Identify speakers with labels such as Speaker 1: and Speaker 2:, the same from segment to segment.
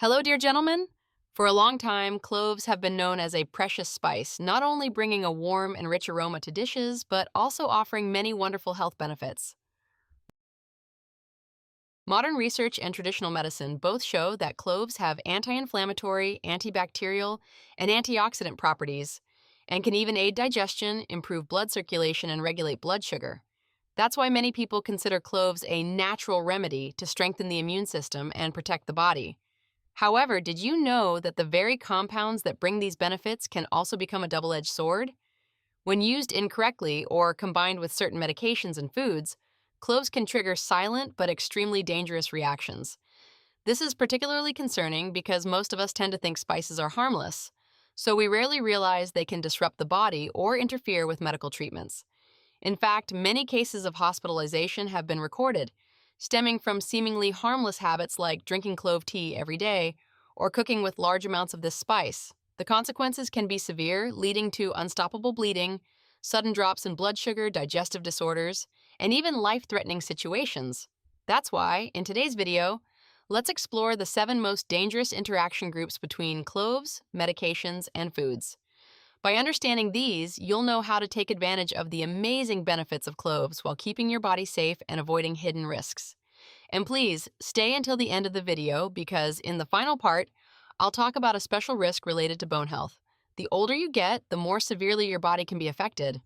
Speaker 1: Hello, dear gentlemen. For a long time, cloves have been known as a precious spice, not only bringing a warm and rich aroma to dishes, but also offering many wonderful health benefits. Modern research and traditional medicine both show that cloves have anti-inflammatory, antibacterial, and antioxidant properties, and can even aid digestion, improve blood circulation, and regulate blood sugar. That's why many people consider cloves a natural remedy to strengthen the immune system and protect the body. However, did you know that the very compounds that bring these benefits can also become a double-edged sword? When used incorrectly or combined with certain medications and foods, cloves can trigger silent but extremely dangerous reactions. This is particularly concerning because most of us tend to think spices are harmless, so we rarely realize they can disrupt the body or interfere with medical treatments. In fact, many cases of hospitalization have been recorded, stemming from seemingly harmless habits like drinking clove tea every day or cooking with large amounts of this spice. The consequences can be severe, leading to unstoppable bleeding, sudden drops in blood sugar, digestive disorders, and even life-threatening situations. That's why, in today's video, let's explore the 7 most dangerous interaction groups between cloves, medications, and foods. By understanding these, you'll know how to take advantage of the amazing benefits of cloves while keeping your body safe and avoiding hidden risks. And please, stay until the end of the video because in the final part, I'll talk about a special risk related to bone health. The older you get, the more severely your body can be affected.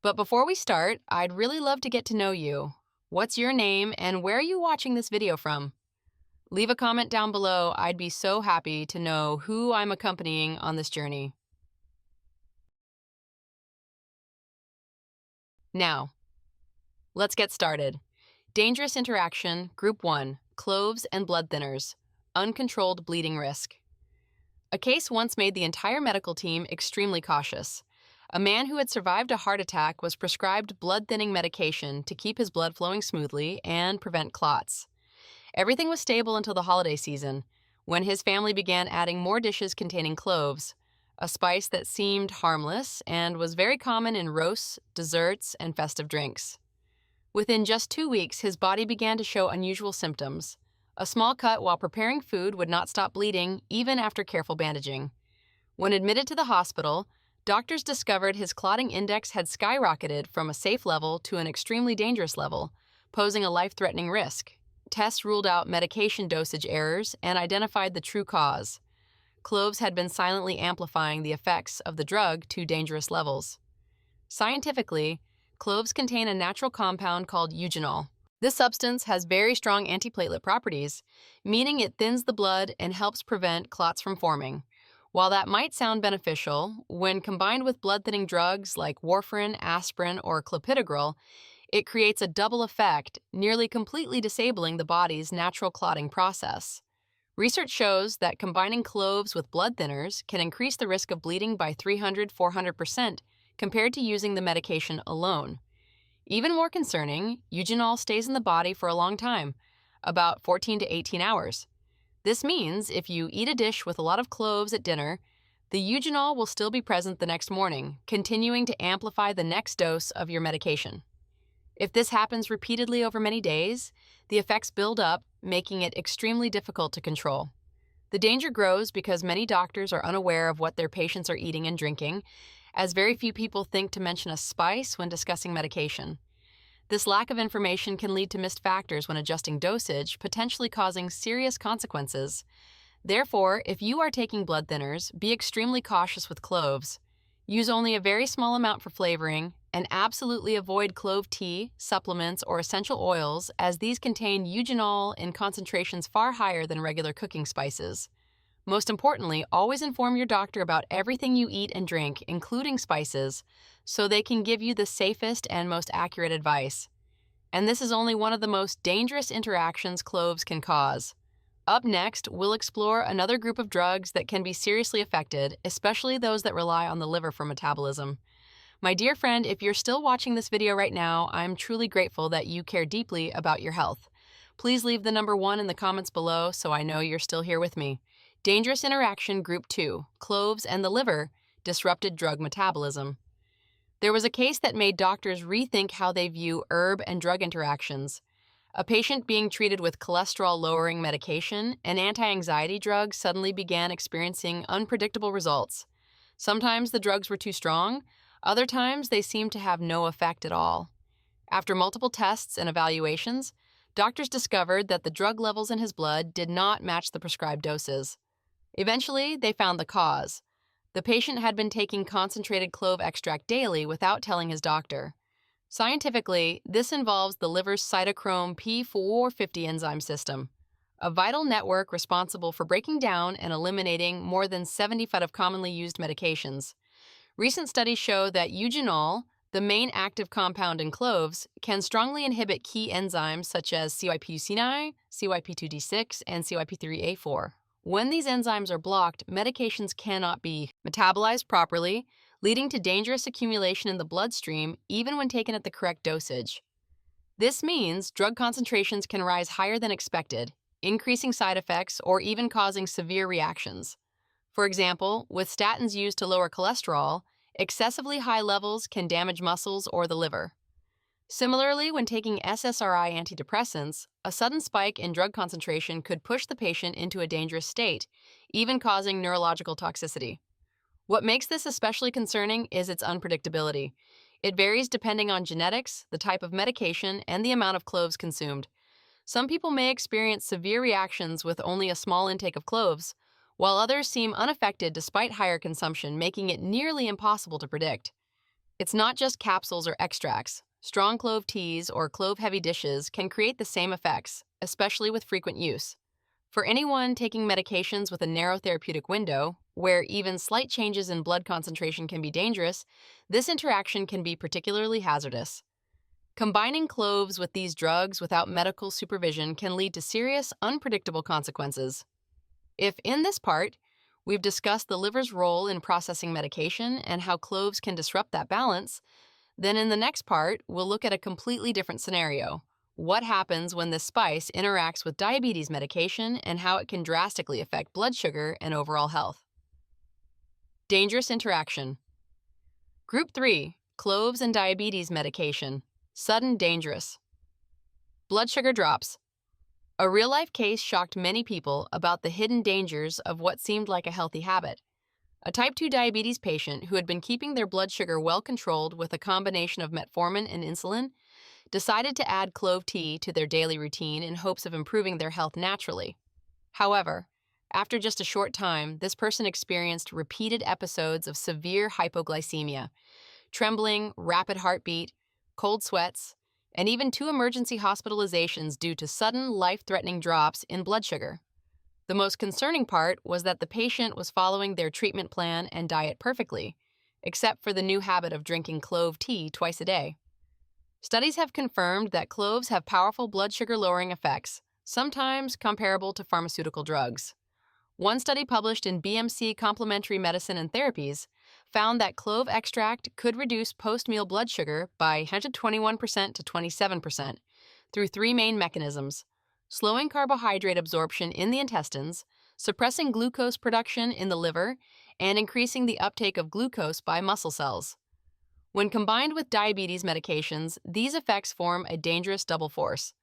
Speaker 1: But before we start, I'd really love to get to know you. What's your name and where are you watching this video from? Leave a comment down below. I'd be so happy to know who I'm accompanying on this journey. Now, let's get started. Dangerous interaction, Group 1, cloves and blood thinners, uncontrolled bleeding risk. A case once made the entire medical team extremely cautious. A man who had survived a heart attack was prescribed blood-thinning medication to keep his blood flowing smoothly and prevent clots. Everything was stable until the holiday season, when his family began adding more dishes containing cloves, a spice that seemed harmless and was very common in roasts, desserts, and festive drinks. Within just 2 weeks, his body began to show unusual symptoms. A small cut while preparing food would not stop bleeding, even after careful bandaging. When admitted to the hospital, doctors discovered his clotting index had skyrocketed from a safe level to an extremely dangerous level, posing a life-threatening risk. Tests ruled out medication dosage errors and identified the true cause. Cloves had been silently amplifying the effects of the drug to dangerous levels. Scientifically, cloves contain a natural compound called eugenol. This substance has very strong antiplatelet properties, meaning it thins the blood and helps prevent clots from forming. While that might sound beneficial, when combined with blood-thinning drugs like warfarin, aspirin, or clopidogrel, it creates a double effect, nearly completely disabling the body's natural clotting process. Research shows that combining cloves with blood thinners can increase the risk of bleeding by 300–400% compared to using the medication alone. Even more concerning, eugenol stays in the body for a long time, about 14 to 18 hours. This means if you eat a dish with a lot of cloves at dinner, the eugenol will still be present the next morning, continuing to amplify the next dose of your medication. If this happens repeatedly over many days, the effects build up, making it extremely difficult to control. The danger grows because many doctors are unaware of what their patients are eating and drinking, as very few people think to mention a spice when discussing medication. This lack of information can lead to missed factors when adjusting dosage, potentially causing serious consequences. Therefore, if you are taking blood thinners, be extremely cautious with cloves. Use only a very small amount for flavoring, and absolutely avoid clove tea, supplements, or essential oils, as these contain eugenol in concentrations far higher than regular cooking spices. Most importantly, always inform your doctor about everything you eat and drink, including spices, so they can give you the safest and most accurate advice. And this is only one of the most dangerous interactions cloves can cause. Up next, we'll explore another group of drugs that can be seriously affected, especially those that rely on the liver for metabolism. My dear friend, if you're still watching this video right now, I'm truly grateful that you care deeply about your health. Please leave the number 1 in the comments below so I know you're still here with me. Dangerous interaction Group 2, cloves and the liver, disrupted drug metabolism. There was a case that made doctors rethink how they view herb and drug interactions. A patient being treated with cholesterol-lowering medication and anti-anxiety drugs suddenly began experiencing unpredictable results. Sometimes the drugs were too strong, other times they seemed to have no effect at all. After multiple tests and evaluations, doctors discovered that the drug levels in his blood did not match the prescribed doses. Eventually, they found the cause. The patient had been taking concentrated clove extract daily without telling his doctor. Scientifically, this involves the liver's cytochrome P450 enzyme system, a vital network responsible for breaking down and eliminating more than 75 of commonly used medications. Recent studies show that eugenol, the main active compound in cloves, can strongly inhibit key enzymes such as CYP2C9, CYP2D6, and CYP3A4. When these enzymes are blocked, medications cannot be metabolized properly, leading to dangerous accumulation in the bloodstream even when taken at the correct dosage. This means drug concentrations can rise higher than expected, increasing side effects or even causing severe reactions. For example, with statins used to lower cholesterol, excessively high levels can damage muscles or the liver. Similarly, when taking SSRI antidepressants, a sudden spike in drug concentration could push the patient into a dangerous state, even causing neurological toxicity. What makes this especially concerning is its unpredictability. It varies depending on genetics, the type of medication, and the amount of cloves consumed. Some people may experience severe reactions with only a small intake of cloves, while others seem unaffected despite higher consumption, making it nearly impossible to predict. It's not just capsules or extracts. Strong clove teas or clove-heavy dishes can create the same effects, especially with frequent use. For anyone taking medications with a narrow therapeutic window, where even slight changes in blood concentration can be dangerous, this interaction can be particularly hazardous. Combining cloves with these drugs without medical supervision can lead to serious, unpredictable consequences. If in this part, we've discussed the liver's role in processing medication and how cloves can disrupt that balance, then in the next part, we'll look at a completely different scenario. What happens when this spice interacts with diabetes medication and how it can drastically affect blood sugar and overall health. Dangerous interaction. Group 3, cloves and diabetes medication. Sudden dangerous. Blood sugar drops. A real-life case shocked many people about the hidden dangers of what seemed like a healthy habit. A type 2 diabetes patient who had been keeping their blood sugar well controlled with a combination of metformin and insulin decided to add clove tea to their daily routine in hopes of improving their health naturally. However, after just a short time, this person experienced repeated episodes of severe hypoglycemia, trembling, rapid heartbeat, cold sweats, and even 2 emergency hospitalizations due to sudden life-threatening drops in blood sugar. The most concerning part was that the patient was following their treatment plan and diet perfectly, except for the new habit of drinking clove tea twice a day. Studies have confirmed that cloves have powerful blood sugar-lowering effects, sometimes comparable to pharmaceutical drugs. One study published in BMC Complementary Medicine and Therapies found that clove extract could reduce post-meal blood sugar by 121% to 27% through 3 main mechanisms: slowing carbohydrate absorption in the intestines, suppressing glucose production in the liver, and increasing the uptake of glucose by muscle cells. When combined with diabetes medications, these effects form a dangerous double force.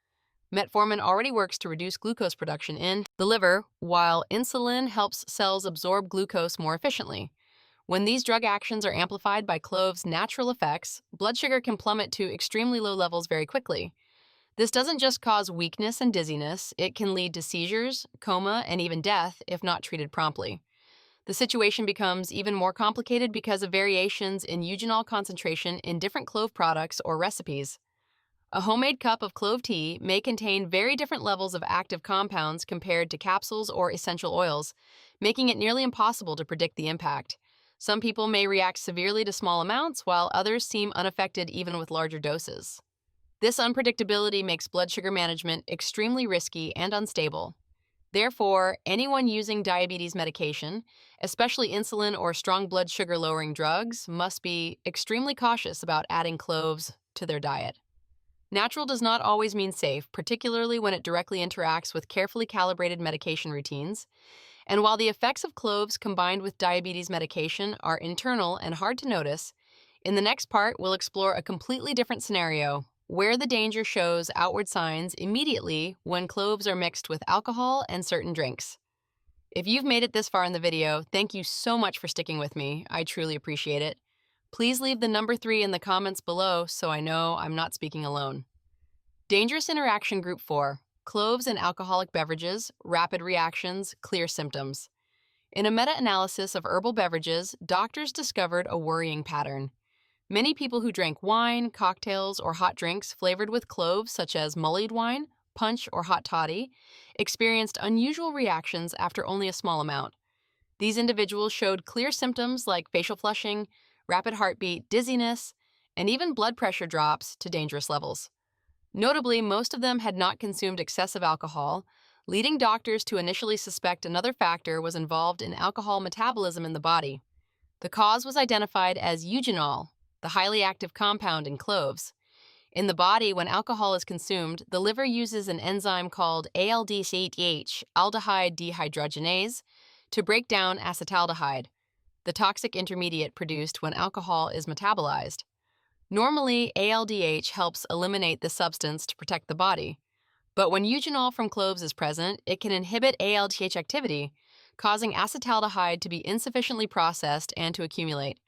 Speaker 1: Metformin already works to reduce glucose production in the liver, while insulin helps cells absorb glucose more efficiently. When these drug actions are amplified by cloves' natural effects, blood sugar can plummet to extremely low levels very quickly. This doesn't just cause weakness and dizziness, it can lead to seizures, coma, and even death if not treated promptly. The situation becomes even more complicated because of variations in eugenol concentration in different clove products or recipes. A homemade cup of clove tea may contain very different levels of active compounds compared to capsules or essential oils, making it nearly impossible to predict the impact. Some people may react severely to small amounts, while others seem unaffected even with larger doses. This unpredictability makes blood sugar management extremely risky and unstable. Therefore, anyone using diabetes medication, especially insulin or strong blood sugar lowering drugs, must be extremely cautious about adding cloves to their diet. Natural does not always mean safe, particularly when it directly interacts with carefully calibrated medication routines. And while the effects of cloves combined with diabetes medication are internal and hard to notice, in the next part we'll explore a completely different scenario: where the danger shows outward signs immediately when cloves are mixed with alcohol and certain drinks. If you've made it this far in the video, thank you so much for sticking with me. I truly appreciate it. Please leave the number 3 in the comments below so I know I'm not speaking alone. Dangerous interaction group 4, cloves and alcoholic beverages, rapid reactions, clear symptoms. In a meta-analysis of herbal beverages, doctors discovered a worrying pattern. Many people who drank wine, cocktails, or hot drinks flavored with cloves, such as mulled wine, punch, or hot toddy, experienced unusual reactions after only a small amount. These individuals showed clear symptoms like facial flushing, rapid heartbeat, dizziness, and even blood pressure drops to dangerous levels. Notably, most of them had not consumed excessive alcohol, leading doctors to initially suspect another factor was involved in alcohol metabolism in the body. The cause was identified as eugenol, the highly active compound in cloves. In the body, when alcohol is consumed, the liver uses an enzyme called ALDCH, aldehyde dehydrogenase, to break down acetaldehyde, the toxic intermediate produced when alcohol is metabolized. Normally, ALDH helps eliminate this substance to protect the body. But when eugenol from cloves is present, it can inhibit ALDH activity, causing acetaldehyde to be insufficiently processed and to accumulate.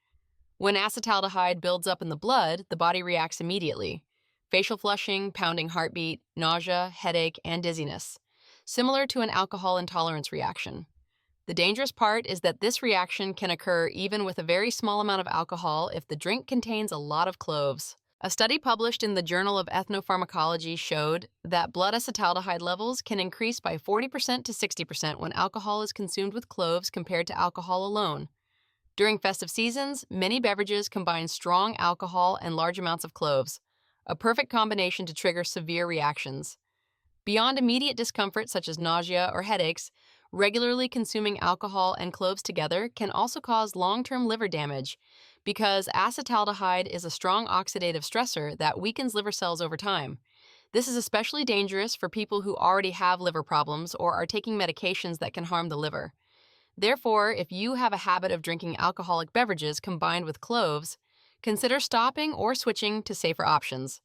Speaker 1: When acetaldehyde builds up in the blood, the body reacts immediately. Facial flushing, pounding heartbeat, nausea, headache, and dizziness, similar to an alcohol intolerance reaction. The dangerous part is that this reaction can occur even with a very small amount of alcohol if the drink contains a lot of cloves. A study published in the Journal of Ethnopharmacology showed that blood acetaldehyde levels can increase by 40% to 60% when alcohol is consumed with cloves compared to alcohol alone. During festive seasons, many beverages combine strong alcohol and large amounts of cloves, a perfect combination to trigger severe reactions. Beyond immediate discomfort such as nausea or headaches, regularly consuming alcohol and cloves together can also cause long-term liver damage because acetaldehyde is a strong oxidative stressor that weakens liver cells over time. This is especially dangerous for people who already have liver problems or are taking medications that can harm the liver. Therefore, if you have a habit of drinking alcoholic beverages combined with cloves, consider stopping or switching to safer options.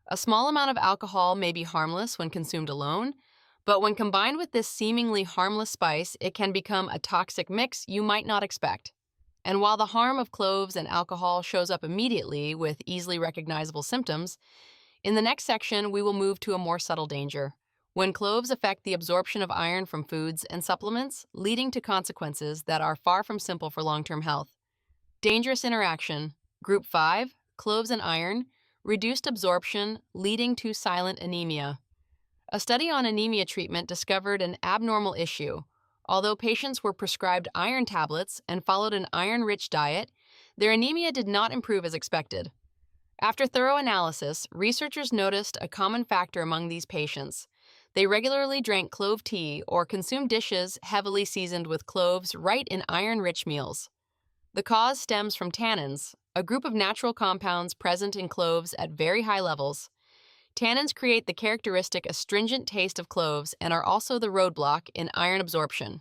Speaker 1: A small amount of alcohol may be harmless when consumed alone, but when combined with this seemingly harmless spice, it can become a toxic mix you might not expect. And while the harm of cloves and alcohol shows up immediately with easily recognizable symptoms, in the next section we will move to a more subtle danger. When cloves affect the absorption of iron from foods and supplements, leading to consequences that are far from simple for long-term health. Dangerous interaction. Group 5, cloves and iron, reduced absorption, leading to silent anemia. A study on anemia treatment discovered an abnormal issue. Although patients were prescribed iron tablets and followed an iron-rich diet, their anemia did not improve as expected. After thorough analysis, researchers noticed a common factor among these patients. They regularly drank clove tea or consumed dishes heavily seasoned with cloves right in iron-rich meals. The cause stems from tannins, a group of natural compounds present in cloves at very high levels. Tannins create the characteristic astringent taste of cloves and are also the roadblock in iron absorption.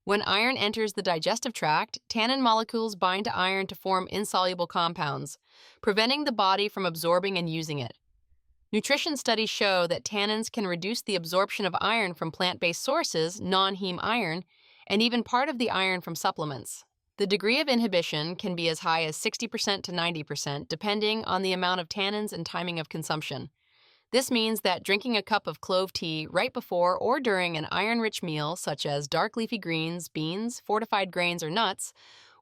Speaker 1: When iron enters the digestive tract, tannin molecules bind to iron to form insoluble compounds, preventing the body from absorbing and using it. Nutrition studies show that tannins can reduce the absorption of iron from plant-based sources, non-heme iron, and even part of the iron from supplements. The degree of inhibition can be as high as 60% to 90%, depending on the amount of tannins and timing of consumption. This means that drinking a cup of clove tea right before or during an iron-rich meal, such as dark leafy greens, beans, fortified grains, or nuts,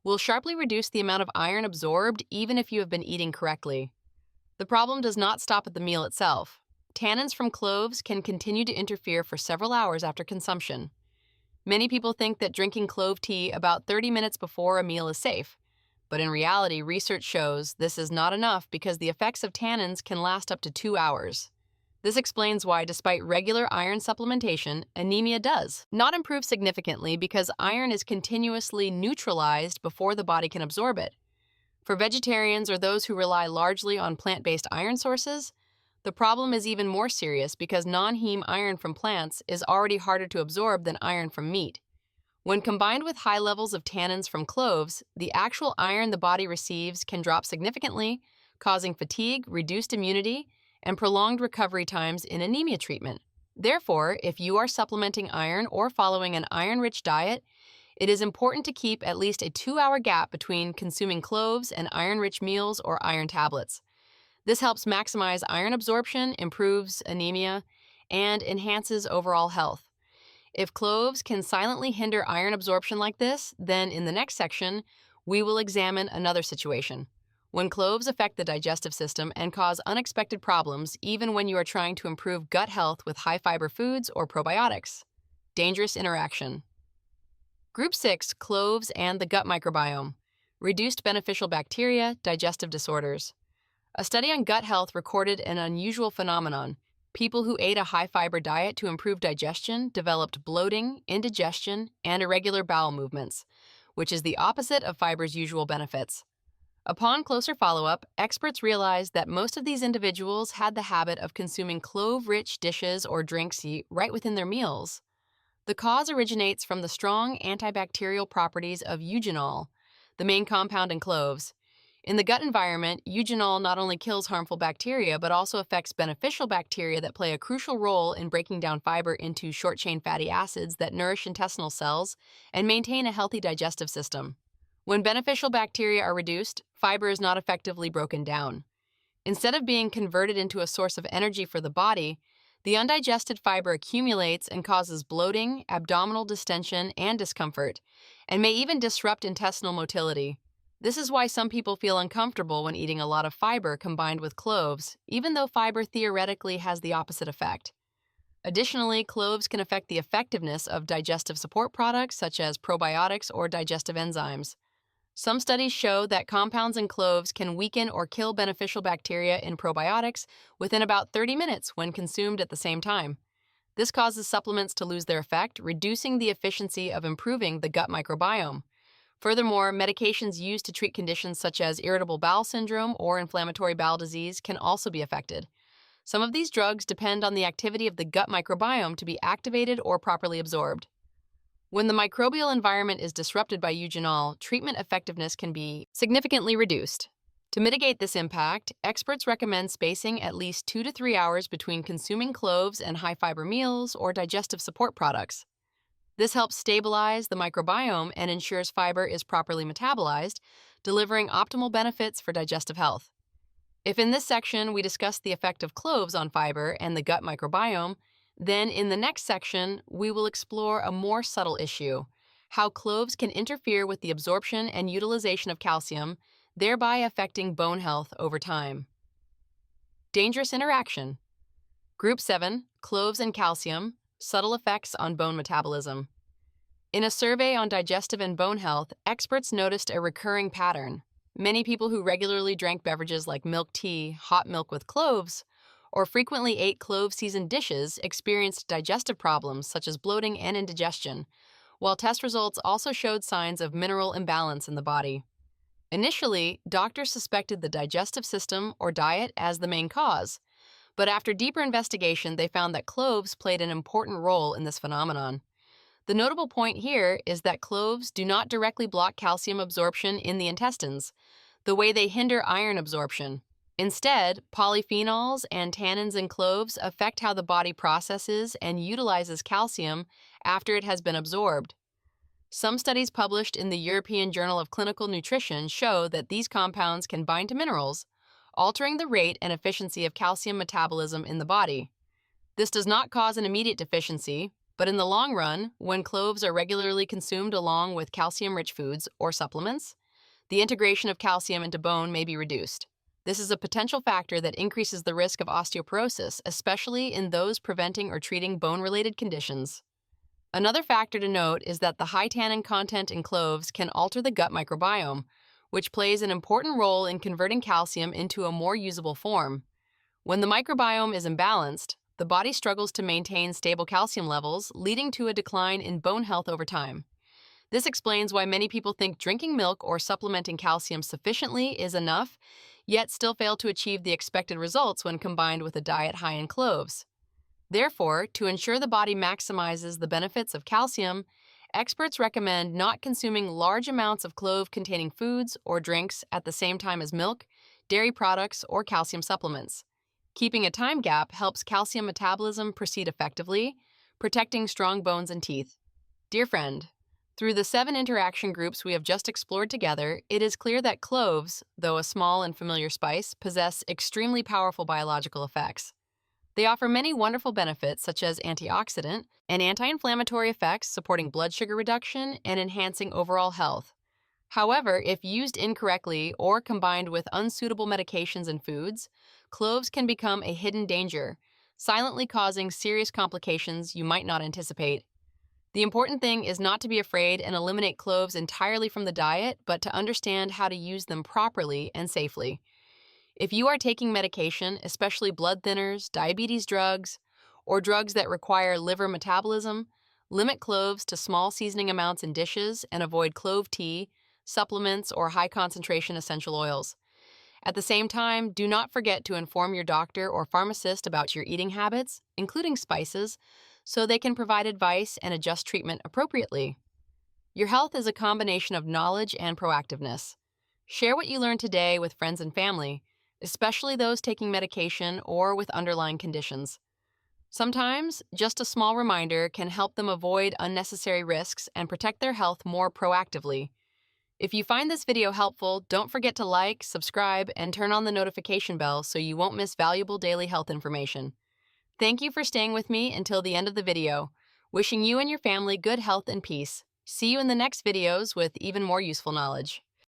Speaker 1: will sharply reduce the amount of iron absorbed even if you have been eating correctly. The problem does not stop at the meal itself. Tannins from cloves can continue to interfere for several hours after consumption. Many people think that drinking clove tea about 30 minutes before a meal is safe, but in reality, research shows this is not enough because the effects of tannins can last up to 2 hours. This explains why, despite regular iron supplementation, anemia does not improve significantly because iron is continuously neutralized before the body can absorb it. For vegetarians or those who rely largely on plant-based iron sources, the problem is even more serious because non-heme iron from plants is already harder to absorb than iron from meat. When combined with high levels of tannins from cloves, the actual iron the body receives can drop significantly, causing fatigue, reduced immunity, and prolonged recovery times in anemia treatment. Therefore, if you are supplementing iron or following an iron-rich diet, it is important to keep at least a 2-hour gap between consuming cloves and iron-rich meals or iron tablets. This helps maximize iron absorption, improves anemia, and enhances overall health. If cloves can silently hinder iron absorption like this, then in the next section, we will examine another situation. When cloves affect the digestive system and cause unexpected problems, even when you are trying to improve gut health with high-fiber foods or probiotics. Dangerous interaction. Group 6, cloves and the gut microbiome. Reduced beneficial bacteria, digestive disorders. A study on gut health recorded an unusual phenomenon. People who ate a high-fiber diet to improve digestion developed bloating, indigestion, and irregular bowel movements, which is the opposite of fiber's usual benefits. Upon closer follow-up, experts realized that most of these individuals had the habit of consuming clove-rich dishes or drinks right within their meals. The cause originates from the strong antibacterial properties of eugenol, the main compound in cloves. In the gut environment, eugenol not only kills harmful bacteria but also affects beneficial bacteria that play a crucial role in breaking down fiber into short-chain fatty acids that nourish intestinal cells and maintain a healthy digestive system. When beneficial bacteria are reduced, fiber is not effectively broken down. Instead of being converted into a source of energy for the body, the undigested fiber accumulates and causes bloating, abdominal distension, and discomfort, and may even disrupt intestinal motility. This is why some people feel uncomfortable when eating a lot of fiber combined with cloves, even though fiber theoretically has the opposite effect. Additionally, cloves can affect the effectiveness of digestive support products such as probiotics or digestive enzymes. Some studies show that compounds in cloves can weaken or kill beneficial bacteria in probiotics within about 30 minutes when consumed at the same time. This causes supplements to lose their effect, reducing the efficiency of improving the gut microbiome. Furthermore, medications used to treat conditions such as irritable bowel syndrome or inflammatory bowel disease can also be affected. Some of these drugs depend on the activity of the gut microbiome to be activated or properly absorbed. When the microbial environment is disrupted by eugenol, treatment effectiveness can be significantly reduced. To mitigate this impact, experts recommend spacing at least 2 to 3 hours between consuming cloves and high-fiber meals or digestive support products. This helps stabilize the microbiome and ensures fiber is properly metabolized, delivering optimal benefits for digestive health. If in this section we discuss the effect of cloves on fiber and the gut microbiome, then in the next section we will explore a more subtle issue: how cloves can interfere with the absorption and utilization of calcium, thereby affecting bone health over time. Dangerous interaction. Group 7, cloves and calcium, subtle effects on bone metabolism. In a survey on digestive and bone health, experts noticed a recurring pattern. Many people who regularly drank beverages like milk tea, hot milk with cloves, or frequently ate clove-seasoned dishes experienced digestive problems such as bloating and indigestion, while test results also showed signs of mineral imbalance in the body. Initially, doctors suspected the digestive system or diet as the main cause, but after deeper investigation, they found that cloves played an important role in this phenomenon. The notable point here is that cloves do not directly block calcium absorption in the intestines, the way they hinder iron absorption. Instead, polyphenols and tannins in cloves affect how the body processes and utilizes calcium after it has been absorbed. Some studies published in the European Journal of Clinical Nutrition show that these compounds can bind to minerals, altering the rate and efficiency of calcium metabolism in the body. This does not cause an immediate deficiency, but in the long run, when cloves are regularly consumed along with calcium-rich foods or supplements, the integration of calcium into bone may be reduced. This is a potential factor that increases the risk of osteoporosis, especially in those preventing or treating bone-related conditions. Another factor to note is that the high tannin content in cloves can alter the gut microbiome, which plays an important role in converting calcium into a more usable form. When the microbiome is imbalanced, the body struggles to maintain stable calcium levels, leading to a decline in bone health over time. This explains why many people think drinking milk or supplementing calcium sufficiently is enough, yet still fail to achieve the expected results when combined with a diet high in cloves. Therefore, to ensure the body maximizes the benefits of calcium, experts recommend not consuming large amounts of clove-containing foods or drinks at the same time as milk, dairy products, or calcium supplements. Keeping a time gap helps calcium metabolism proceed effectively, protecting strong bones and teeth. Dear friend, through the 7 interaction groups we have just explored together, it is clear that cloves, though a small and familiar spice, possess extremely powerful biological effects. They offer many wonderful benefits such as antioxidant and anti-inflammatory effects supporting blood sugar reduction and enhancing overall health. However, if used incorrectly or combined with unsuitable medications and foods, cloves can become a hidden danger, silently causing serious complications you might not anticipate. The important thing is not to be afraid and eliminate cloves entirely from the diet, but to understand how to use them properly and safely. If you are taking medication, especially blood thinners, diabetes drugs, or drugs that require liver metabolism, limit cloves to small seasoning amounts in dishes and avoid clove tea, supplements, or high concentration essential oils. At the same time, do not forget to inform your doctor or pharmacist about your eating habits, including spices, so they can provide advice and adjust treatment appropriately. Your health is a combination of knowledge and proactiveness. Share what you learned today with friends and family, especially those taking medication or with underlying conditions. Sometimes, just a small reminder can help them avoid unnecessary risks and protect their health more proactively. If you find this video helpful, don't forget to like, subscribe, and turn on the notification bell so you won't miss valuable daily health information. Thank you for staying with me until the end of the video. Wishing you and your family good health and peace. See you in the next videos with even more useful knowledge.